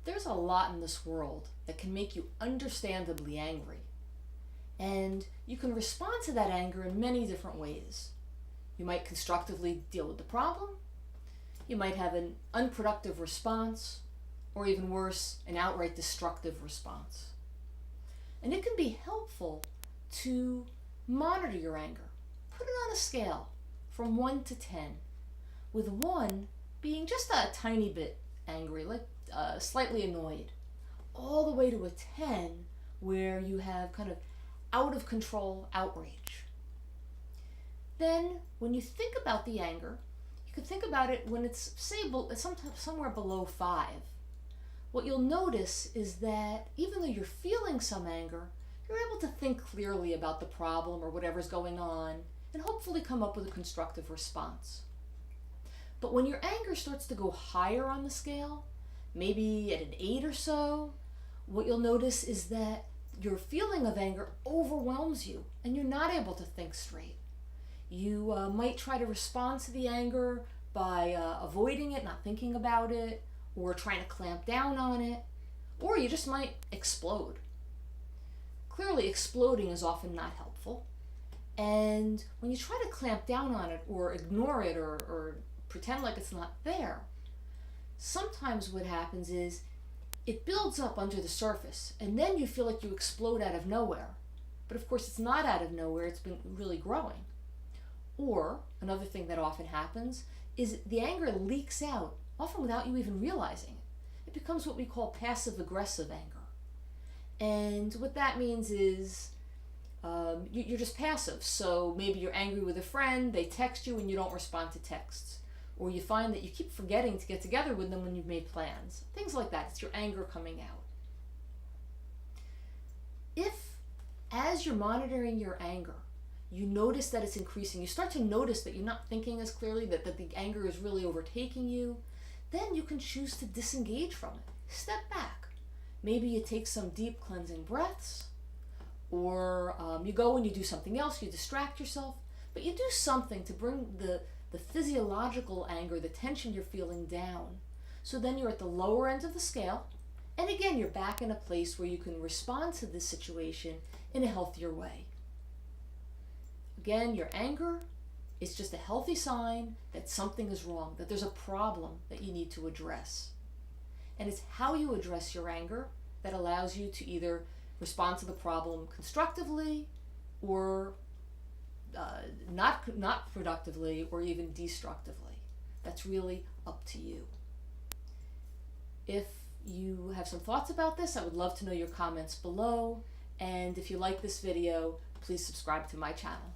There's a lot in this world that can make you understandably angry. And you can respond to that anger in many different ways. You might constructively deal with the problem. You might have an unproductive response, or even worse, an outright destructive response. And it can be helpful to monitor your anger. Put it on a scale from 1 to 10, with 1 being just a tiny bit angry, like slightly annoyed, all the way to a 10 where you have kind of out of control outrage. Then when you think about the anger, you can think about it when it's, say, somewhere below 5. What you'll notice is that even though you're feeling some anger, you're able to think clearly about the problem or whatever's going on and hopefully come up with a constructive response. But when your anger starts to go higher on the scale, maybe at an 8 or so, what you'll notice is that your feeling of anger overwhelms you and you're not able to think straight. You might try to respond to the anger by avoiding it, not thinking about it, or trying to clamp down on it, or you just might explode. Clearly, exploding is often not helpful. And when you try to clamp down on it or ignore it or pretend like it's not there, sometimes what happens is it builds up under the surface and then you feel like you explode out of nowhere. But of course it's not out of nowhere, it's been really growing. Or another thing that often happens is the anger leaks out, often without you even realizing it. It becomes what we call passive aggressive anger. And what that means is you're just passive. So maybe you're angry with a friend, they text you and you don't respond to texts. Or you find that you keep forgetting to get together with them when you've made plans. Things like that. It's your anger coming out. If, as you're monitoring your anger, you notice that it's increasing, you start to notice that you're not thinking as clearly, that the anger is really overtaking you, then you can choose to disengage from it. Step back. Maybe you take some deep cleansing breaths, or you go and you do something else, you distract yourself, but you do something to bring the physiological anger, the tension you're feeling down. So then you're at the lower end of the scale, and again, you're back in a place where you can respond to this situation in a healthier way. Again, your anger is just a healthy sign that something is wrong, that there's a problem that you need to address. And it's how you address your anger that allows you to either respond to the problem constructively or not productively or even destructively. That's really up to you. If you have some thoughts about this, I would love to know your comments below. And if you like this video, please subscribe to my channel.